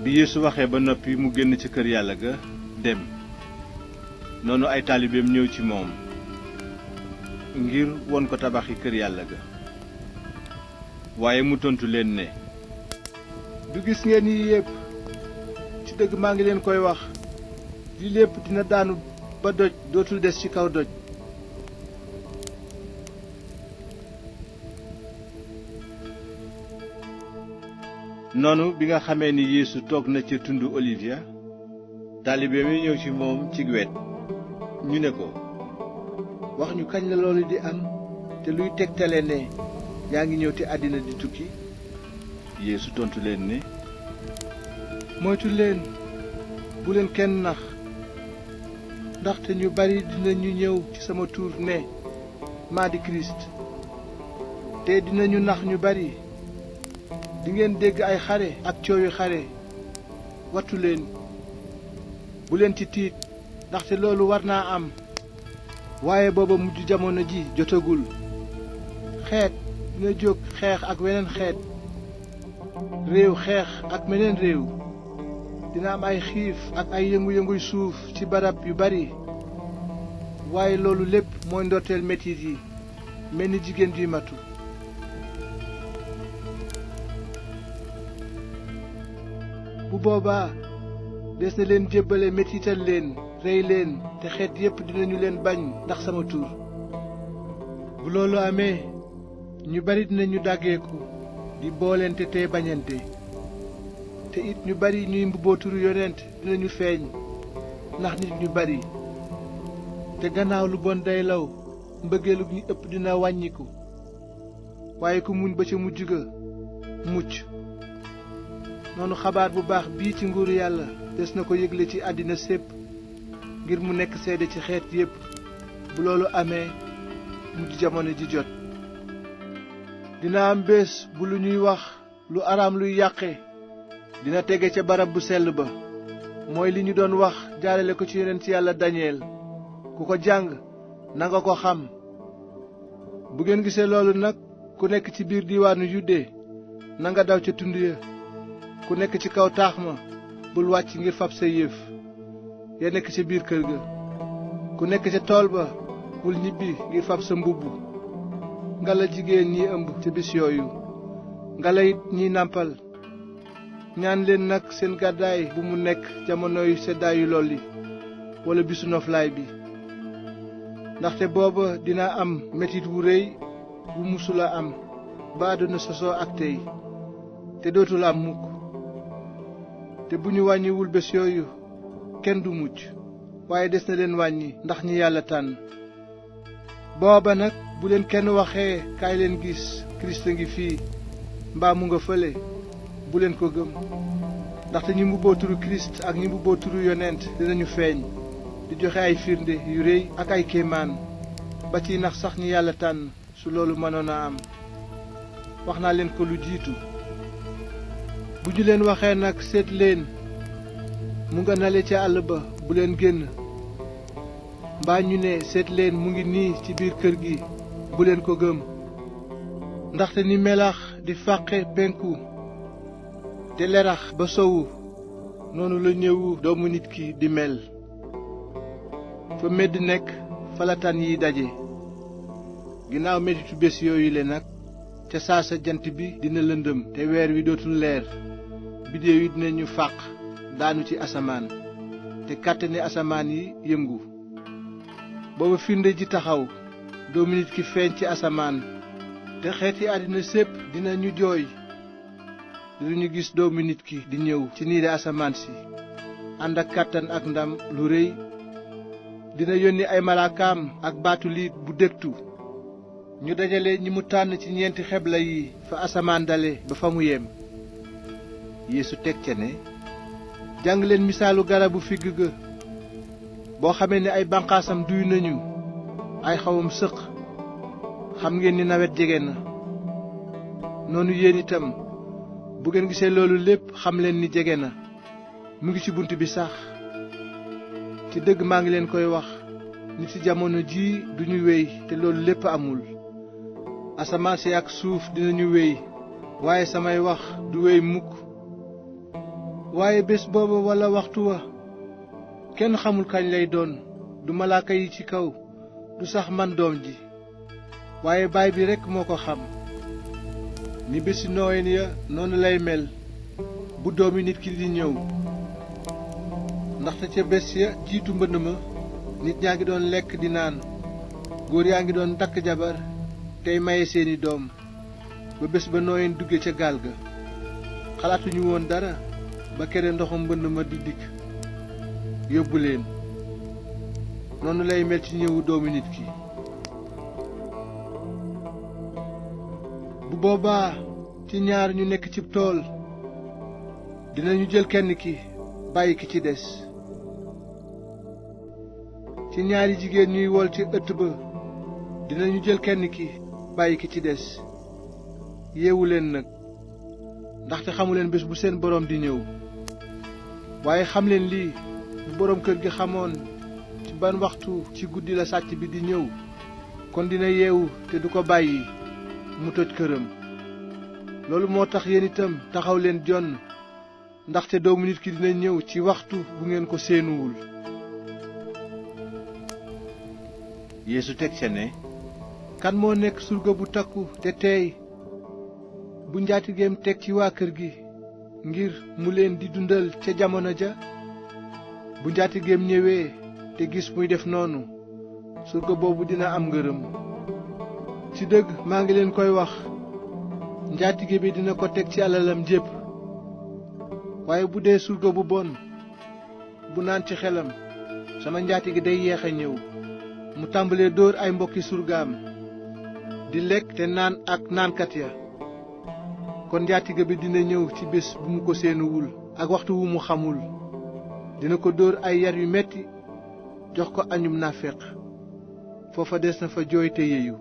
bi Yeesu waxee ba noppi mu génn ci kër yàlla ga dem. noonu ay taalibeem ñëw ci moom ngir won ko tabaxi kër yàlla ga. waaye mu tontu leen ne, du gis ngeen yi yépp? ci dëgg maa ngi leen koy wax, li lépp dina daanu ba doj dootul des ci kaw doj. noonu bi nga xamee ni Yeesu toog na ca tundu Olivier, taalibeem yi ñëw ci moom ci wet. ñu ne ko, wax ñu kañ la loolu di am, te luy tegtale ne yaa ngi ñëw te àddina di tukki? Yeesu tontu leen ne, moytu leen, bu leen kenn nax, ndaxte ñu bari dinañu ñëw ci sama tur ne maa di Kirist, te dinañu nax ñu bari. dingeen dégg ay xare ak coowi xare. wattu leen, bu leen ci tiit, ndaxte loolu war naa am, waaye booba mujj jamono ji jotagul. xeet dina jóg xeex ak weneen xeet, réew xeex ak meneen réew. dina am ay xiif ak ay yëngu-yënguy suuf ci barab yu bari, waaye loolu lépp mooy ndorteel metit yi, mel ni jigéen juy matu. bu boobaa des na leen jébbale metital leen, rey leen, te xeet yépp dinañu leen bañ ndax sama tur. bu loolu amee, ñu bari dinañu dàggeeku di boolente te bañante, te it ñu bari ñuy mbubboo turu yonent dinañu feeñ ndax nit ñu bari. te gannaaw lu bon day law, mbëggeelu ñi ëpp dina wàññiku, waaye ku muñ ba ca mujj ga mucc. noonu xabaar bu baax bii ci nguuru yàlla des na ko yëgle ci àddina sépp ngir mu nekk seede ci xeet yépp. bu loolu amee, mujj jamono ji jot. dina am bés bu lu ñuy wax lu araam luy yàqe dina tege ca barab bu sell ba, mooy li ñu doon wax jaarale ko ci yonent yàlla Daniel. ku ko jàng na nga ko xam. bu ngeen gisee loolu nag, ku nekk ci biir diiwaanu Yude na nga daw ca tund ya. ku nekk ci kaw taax ma bul wàcc ngir fab sa yëf ya nekk ca biir kër ga. ku nekk ca tool ba bul ñibbi ngir fab sa mbubb. ngala jigéen ñi ëmb ca bis yooyu, ngala it ñiy nàmpal. ñaan leen nag seen gàddaay bu mu nekk jamonoy seddaayu lolli walla bisu noflaay bi, ndaxte booba dina am metit wu réy bu musula am ba àdduna sosoo ak tey, te dootul am mukk. te bu ñu wàññiwul bés yooyu, kenn du mucc, waaye des na leen wàññi ndax ñi yàlla tànn. booba nag bu leen kenn waxee kaay leen gis Kirist a ngi fii mbaa mu nga fële, bu leen ko gëm. ndaxte ñi mbubboo turu Kirist ak ñi mbubboo turu yonent dinañu feeñ di joxe ay firnde yu réy ak ay kéemaan, ba ciy nax sax ñi yàlla tànn. su loolu mënoon a am, wax naa leen ko lu jiitu. bu ñu leen waxee nag seet leen, mu nga nale ca àll ba, bu leen génn. mbaa ñu ne seet leen mu ngi nii ci biir kër gi, bu leen ko gëm. ndaxte ni melax di fàqe penku te lerax ba sowu, noonu la ñëwu doomu nit ki di mel. fa medd nekk fa la tan yiy daje. ginnaaw mettitu bés yooyu le nag, ca saa sa jant bi dina lëndëm te weer wi dootul leer. biddeew yi dinañu fàq daanu ci asamaan, te kàttani asamaan yi yëngu. booba firnde ji taxaw, doomu nit ki feeñ ci asamaan, te xeeti àddina sépp dinañu jooy. dinañu gis doomu nit ki di ñëw ci niire asamaan si, ànd ak kàttan ak ndam lu rëy. dina yónni ay malaakaam ak baatu liit bu dégtu. ñu dajale ñi mu tànn ci ñeenti xebla yi fa asamaan dale ba fa mu yem. Yeesu teg ca ne, jàng leen misaalu garabu figg ga. boo xamee ne ay banqaasam duy nañu, ay xawam sëq, xam ngeen ni nawet jege na. noonu yéen itam, bu ngeen gisee loolu lépp, xam leen ni jege na, mu ngi ci bunt bi sax. ci dëgg maa ngi leen koy wax, nit ci jamono jii duñu wéy te loolu lépp amul. asamaan si ak suuf dinañu wéy, waaye samay wax du wéy mukk. waaye bés booba walla waxtu wa kenn xamul kañ lay doon, du malaaka yi ci kaw, du sax man doom ji, waaye baay bi rekk moo ko xam. ni bési Nooyin ya noonu lay mel bu doomi nit ki di ñëw. ndaxte ca bés ya jiitu mbënd ma nit ñaa ngi doon lekk di naan, góor yaa ngi doon takk jabar tey maye seeni doom, ba bés ba Nooyin dugge ca gaal ga. xalaatuñu woon dara ba kere ndoxum mbënd ma di dikk yóbbu leen. noonu lay mel ci ñëwu doomi nit ki. bu boobaa ci ñaar ñu nekk cib tool dinañu jël kenn ki bàyyi ki ci des. ci ñaari jigéen ñuy wol ci ëtt ba dinañu jël kenn ki bàyyi ki ci des. yeewu leen nag, ndaxte xamuleen bés bu seen boroom di ñëw. waaye xam leen lii, bu boroom kër gi xamoon ci ban waxtu ci guddi la sàcc bi di ñëw, kon dina yeewu te du ko bàyyi mu toj këram. loolu moo tax yéen itam taxaw leen jonn, ndaxte doomu nit ki dina ñëw ci waxtu bu ngeen ko séenuwul. Yeesu teg ca ne, kan moo nekk surga bu takku te teey bu njaatigeem teg ci waa kër gi ngir mu leen di dundal ca jamono ja? bu njaatigeem ñëwee te gis muy def noonu, surga boobu dina am ngërëm. ci dëgg maa ngi leen koy wax, njaatige bi dina ko teg ci alalam jépp. waaye bu dee surga bu bon bu naan ci xelam, sama njaatige day yeex a ñëw, mu tàmbalee dóor ay mbokki surgaam di lekk te naan ak naankat ya. kon njaatige bi dina ñëw ci bés bu mu ko séenuwul ak waxtu wu mu xamul, dina ko dóor ay yar yu metti, jox ko añum naaféq. foofa des na fa jooy te yeeyu.